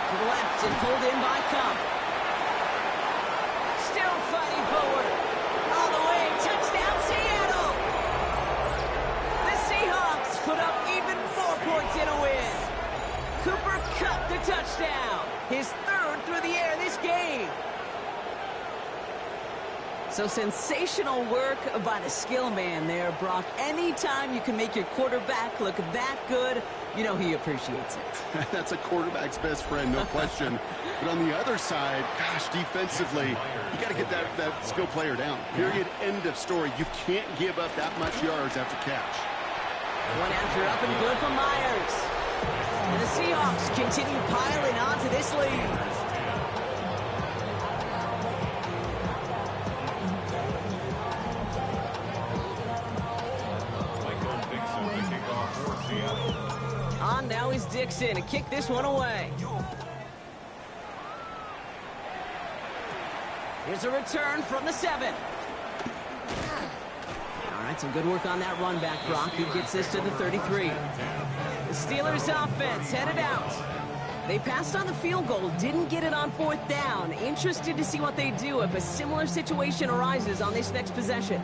To the left and pulled in by Cup. Still fighting forward. All the way, touchdown Seattle. The Seahawks put up even more points in a win. Cooper Kupp the touchdown. His 3rd through the air this game. So sensational work by the skill man there, Brock. Anytime you can make your quarterback look that good, you know he appreciates it. That's a quarterback's best friend, no question. But on the other side, gosh, defensively, you got to get that skill player down. Period, end of story. You can't give up that much yards after catch. One after up and good for Myers. And the Seahawks continue piling on to this lead. On now is Dixon to kick this one away. Here's a return from the 7. All right, some good work on that run back, Brock. He gets this to the 33. The Steelers offense headed out. They passed on the field goal, didn't get it on 4th down. Interested to see what they do if a similar situation arises on this next possession.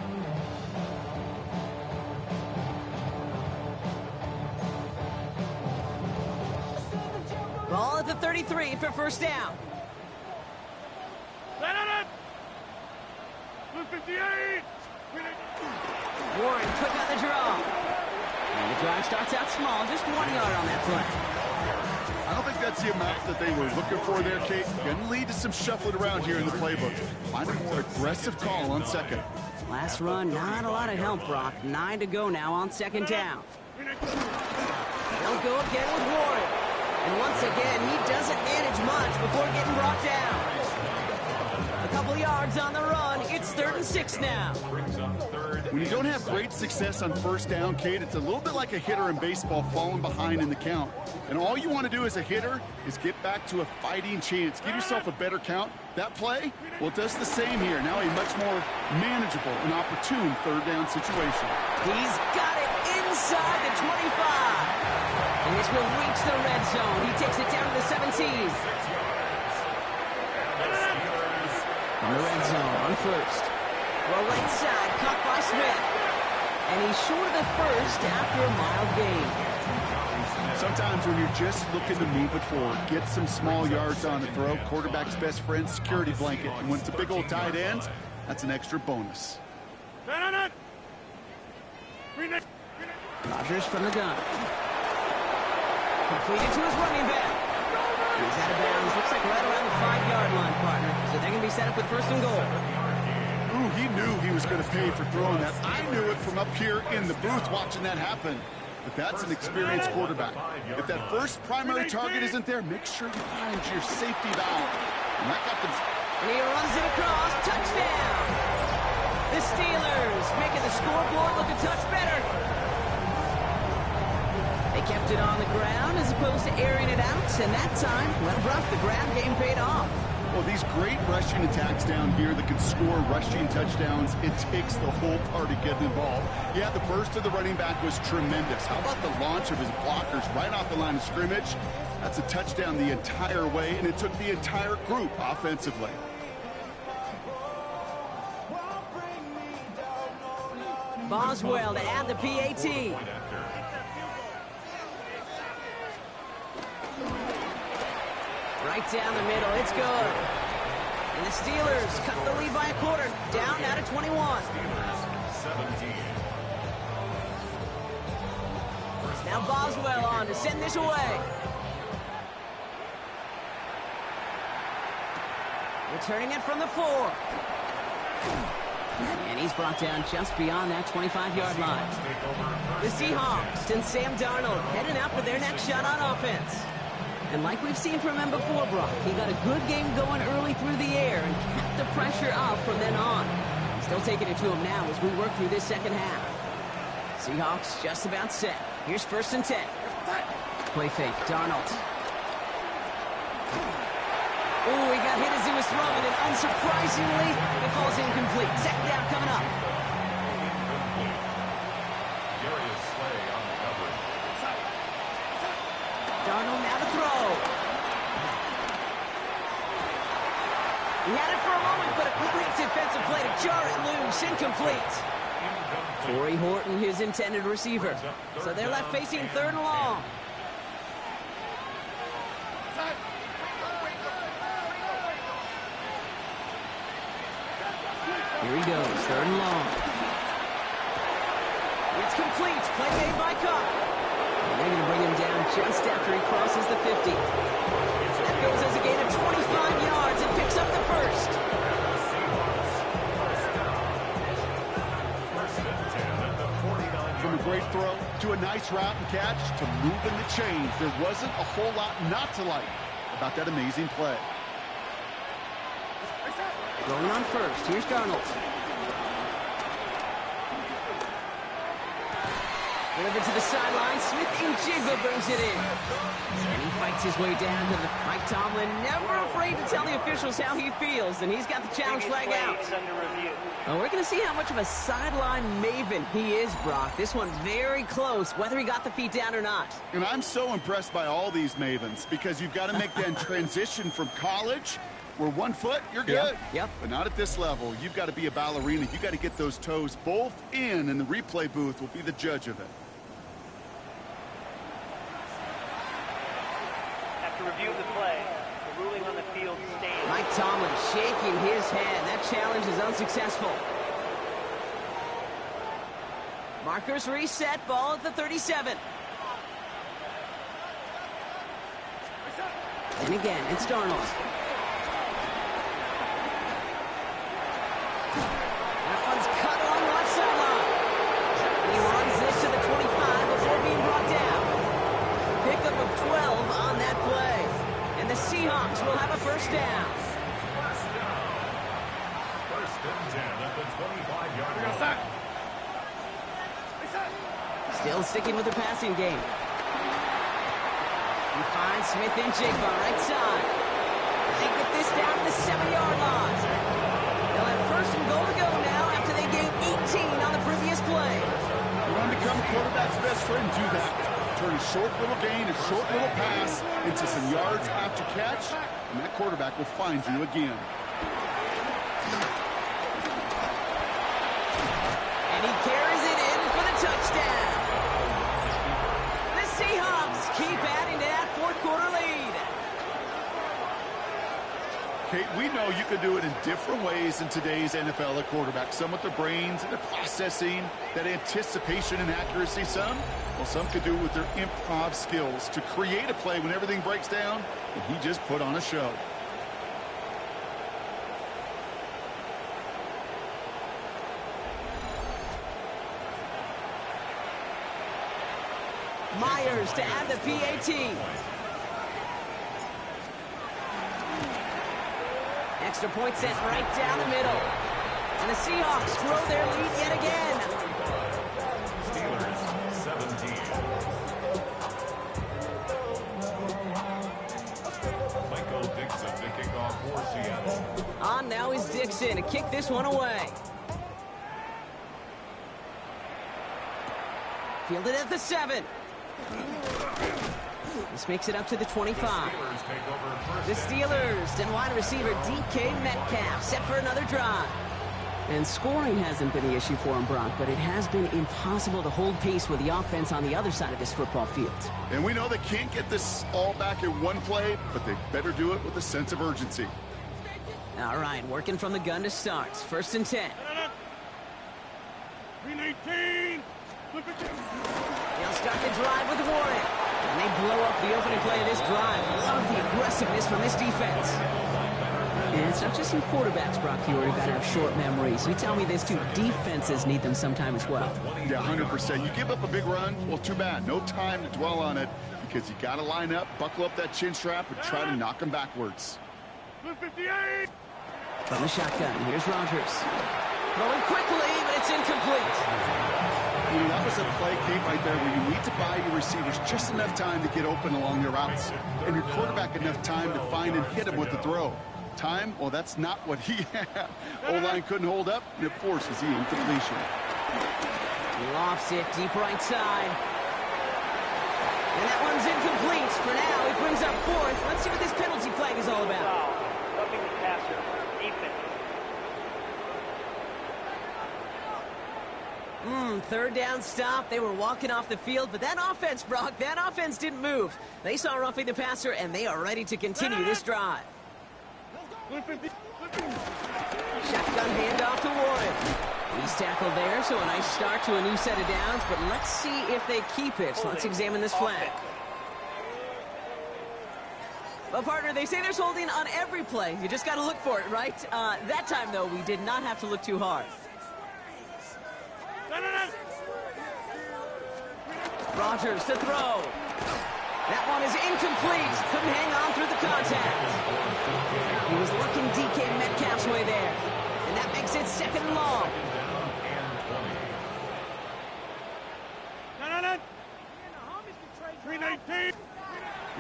Ball at the 33 for first down. Warren quick on the draw. And the drive starts out small, just 1 yard on that play. I don't think that's the amount that they were looking for there, Kate. Going to lead to some shuffling around here in the playbook. Find a more aggressive call on second. Last run, not a lot of help, Brock. 9 to go now on second down. They'll go again with Warren. And once again, he doesn't manage much before getting brought down. A couple yards on the run. It's 3rd and 6 now. When you don't have great success on first down, Kate, it's a little bit like a hitter in baseball falling behind in the count. And all you want to do as a hitter is get back to a fighting chance. Give yourself a better count. That play, well, it does the same here. Now a much more manageable and opportune 3rd down situation. He's got it inside the 25. And this will reach the red zone. He takes it down to the 17. In the red zone on first. Well, right side, caught by Smith. And he's short of the first after a mild gain. Sometimes when you're just looking to move it forward, get some small yards on the throw, quarterback's best friend, security blanket. And when it's a big old tight end, that's an extra bonus. Rodgers from the gun. Completed to his running back. He's out of bounds. Looks like right around the 5-yard line, partner. So they're going to be set up with 1st and goal. Ooh, he knew he was going to pay for throwing that. I knew it from up here in the booth watching that happen. But that's an experienced quarterback. If that first primary target isn't there, make sure you find your safety valve. And that got them. And he runs it across. Touchdown! The Steelers making the scoreboard look a touch better. They kept it on the ground as opposed to airing it out. And that time, well, Brock, the ground game paid off. Well, these great rushing attacks down here that can score rushing touchdowns, it takes the whole party getting involved. Yeah, the burst of the running back was tremendous. How about the launch of his blockers right off the line of scrimmage? That's a touchdown the entire way, and it took the entire group offensively. Boswell to add the PAT. Right down the middle, it's good. And the Steelers cut the lead by a quarter, down now to 21. Now Boswell on to send this away. Returning it from the 4. And he's brought down just beyond that 25-yard line. The Seahawks and Sam Darnold heading out for their next shot on offense. And like we've seen from him before, Brock, he got a good game going early through the air and kept the pressure up from then on. Still taking it to him now as we work through this second half. Seahawks just about set. Here's 1st and 10. Play fake, Darnold. Oh, he got hit as he was throwing, and unsurprisingly, it falls incomplete. Second down coming up. Darnold now to throw. He had it for a moment, but a great defensive play to jar it loose. Incomplete. Torrey Horton, his intended receiver. So they're left facing 3rd and long. Here he goes, 3rd and long. It's complete. Play made by Cup. And they're going to bring him down just after he crosses the 50. That goes as a gain of 25 yards and picks up the first. From a great throw to a nice route and catch to moving the chains, there wasn't a whole lot not to like about that amazing play. Going on first. Here's Darnold. Delivered to the sideline. Smith-Njigba brings it in. And he fights his way down to the Mike Tomlin, never afraid to tell the officials how he feels, and he's got the challenge flag out. Well, we're going to see how much of a sideline maven he is, Brock. This one very close, whether he got the feet down or not. And I'm so impressed by all these mavens because you've got to make that transition from college where 1 foot, you're good. Yep. But not at this level. You've got to be a ballerina. You've got to get those toes both in, and the replay booth will be the judge of it. After review of the play, the ruling on the field stands. Mike Tomlin shaking his head. That challenge is unsuccessful. Markers reset. Ball at the 37. And again, it's Darnold. That one's cut along the left sideline. He runs this to the 25 before being brought down. Pickup of 12 on that play. And the Seahawks will have a first down. First and 10 at the 25-yard line. Still sticking with the passing game. He finds Smith-Njigba right side. They get this down to the 7-yard line. They'll have first and goal to go now after they gained 18 on the previous play. You want to become a quarterback's best friend, do that. Turn a short little gain, a short little pass into some yards after catch, and that quarterback will find you again. And he carries it in for the touchdown. The Seahawks keep adding to that fourth-quarter lead. Kate, we know you can do it in different ways in today's NFL at quarterback. Some with their brains and their processing, that anticipation and accuracy. Some could do it with their improv skills to create a play when everything breaks down, and he just put on a show. Myers to add the PAT. Extra point sent right down the middle. And the Seahawks grow their lead yet again. Steelers 17. Michael Dixon to kick off for Seattle. On now is Dixon to kick this one away. Fielded at the 7. This makes it up to the 25. The Steelers and wide receiver DK Metcalf set for another drive. And scoring hasn't been the issue for him, Brock, but it has been impossible to hold pace with the offense on the other side of this football field. And we know they can't get this all back in one play, but they better do it with a sense of urgency. All right, working from the gun to start. First and 10. Green 18. They'll start the drive with Warren. And they blow up the opening play of this drive. Love the aggressiveness from this defense. And it's not just some quarterbacks, Brock Purdy, who've got to have short memories. You tell me this too, defenses need them sometime as well. Yeah, 100%. You give up a big run, well, too bad. No time to dwell on it because you got to line up, buckle up that chin strap, and try to knock them backwards. 58. From the shotgun, here's Rodgers. Throwing quickly, but it's incomplete. You know, that was a play, Kate, right there where you need to buy your receivers just enough time to get open along their routes, and your quarterback enough time to find and hit him with the throw. Time? Well, that's not what he had. O-line couldn't hold up, and it forces the incompletion. He lofts it deep right side. And that one's incomplete. For now, it brings up fourth. Let's see what this penalty flag is all about. Foul. Roughing the passer. Defense. Third down stop. They were walking off the field, but that offense, Brock, that offense didn't move. They saw roughing the passer, and they are ready to continue this drive. Shotgun handoff to Warren. He's tackled there, so a nice start to a new set of downs, but let's see if they keep it. So let's examine this flag. Well, partner, they say there's holding on every play. You just got to look for it, right? That time, though, we did not have to look too hard. Rodgers to throw. That one is incomplete. Couldn't hang on through the contact. He was looking DK Metcalf's way there. And that makes it 2nd and long.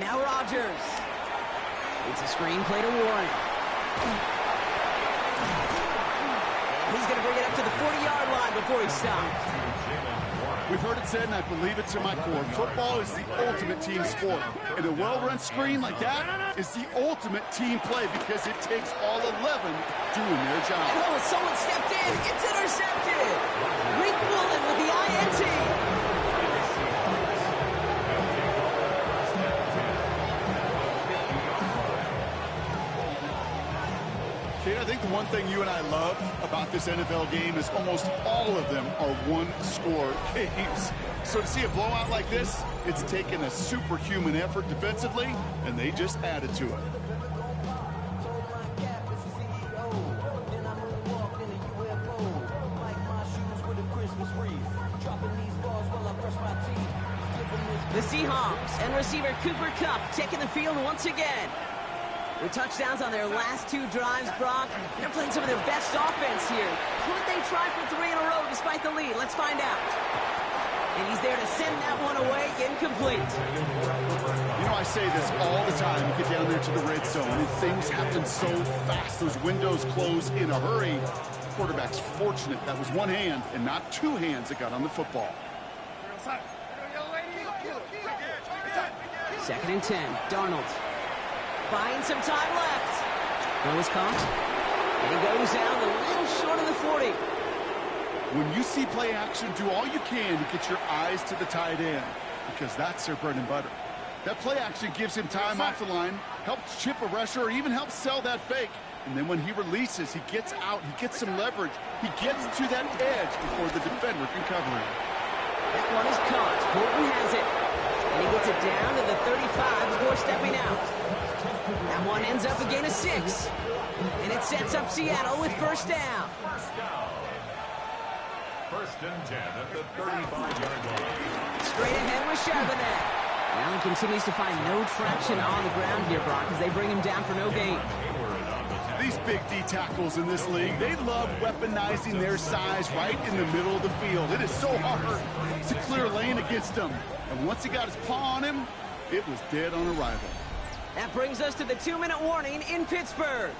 Now Rodgers. It's a screen play to Warren. He's going to bring it up to the 40-yard line before he stops. We've heard it said, and I believe it to my core, football is the ultimate team sport. And a well-run screen like that is the ultimate team play because it takes all 11 doing their job. Oh, someone stepped in. It's intercepted. Rick Woolen with the INT. I think the one thing you and I love about this NFL game is almost all of them are one-score games. So to see a blowout like this, it's taken a superhuman effort defensively, and they just added to it. The Seahawks and receiver Cooper Kupp taking the field once again. With touchdowns on their last 2 drives, Brock, they're playing some of their best offense here. Could they try for 3 in a row despite the lead? Let's find out. And he's there to send that one away, incomplete. You know, I say this all the time. You get down there to the red zone, and things happen so fast. Those windows close in a hurry. The quarterback's fortunate that was one hand and not 2 hands that got on the football. 2nd and 10, Darnold. Buying some time left. Throw is caught. And he goes down a little short of the 40. When you see play action, do all you can to get your eyes to the tight end because that's their bread and butter. That play action gives him time off the line, helps chip a rusher, or even helps sell that fake. And then when he releases, he gets out, he gets some leverage. He gets to that edge before the defender can cover him. That one is caught. Horton has it. And he gets it down to the 35 before stepping out. That one ends up a gain of 6. And it sets up Seattle with 1st down. 1st and 10 at the 35-yard line. Straight ahead with Charbonnet. Now he continues to find no traction on the ground here, Brock, as they bring him down for no gain. These big D tackles in this league, they love weaponizing their size right in the middle of the field. It is so hard to clear lane against them. And once he got his paw on him, it was dead on arrival. That brings us to the 2-minute warning in Pittsburgh.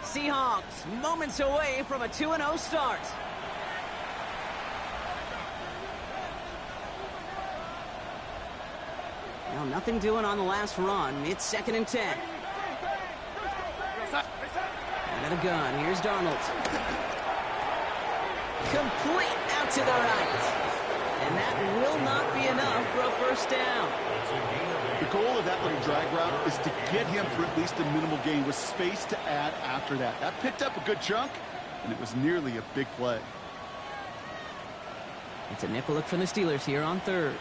Seahawks moments away from a 2-0 start. Well, nothing doing on the last run. It's 2nd and 10. Out of the gun. Here's Darnold. Complete out to the right. And that will not be enough for a 1st down. The goal of that little drag route is to get him for at least a minimal gain with space to add after that. That picked up a good chunk, and it was nearly a big play. It's a nickel look from the Steelers here on 3rd.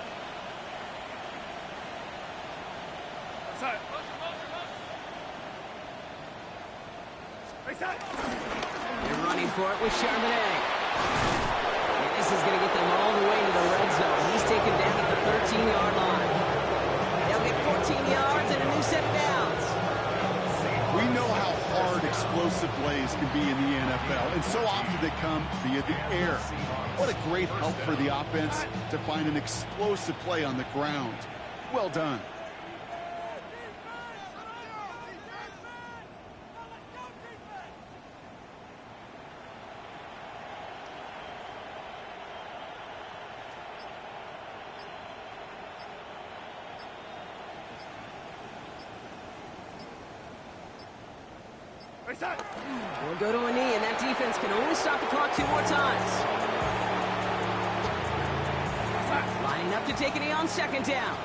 They're running for it with Charbonnet. And this is going to get them all the way to the red zone. He's taken down at the 13-yard line. They'll get 14 yards and a new set of downs. We know how hard explosive plays can be in the NFL, and so often they come via the air. What a great help for the offense to find an explosive play on the ground. Well done. We'll go to a knee, and that defense can only stop the clock 2 more times. Lining up to take a knee on 2nd down.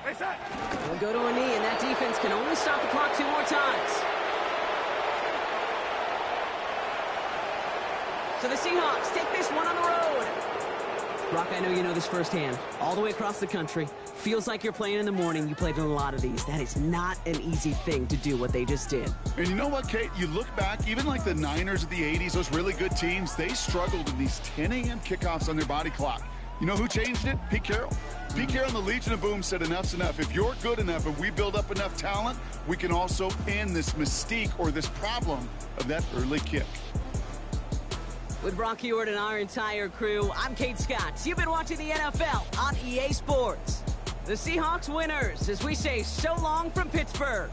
Hey, set. They'll go to a knee, and that defense can only stop the clock 2 more times. So the Seahawks take this one on the road. Brock, I know you know this firsthand. All the way across the country. Feels like you're playing in the morning. You played in a lot of these. That is not an easy thing to do what they just did. And you know what, Kate? You look back, even like the Niners of the 80s, those really good teams, they struggled in these 10 a.m. kickoffs on their body clock. You know who changed it? Pete Carroll. Pete Carroll and the Legion of Boom said enough's enough. If you're good enough, if we build up enough talent, we can also end this mystique or this problem of that early kick. With Brock Purdy and our entire crew, I'm Kate Scott. You've been watching the NFL on EA Sports. The Seahawks winners as we say so long from Pittsburgh.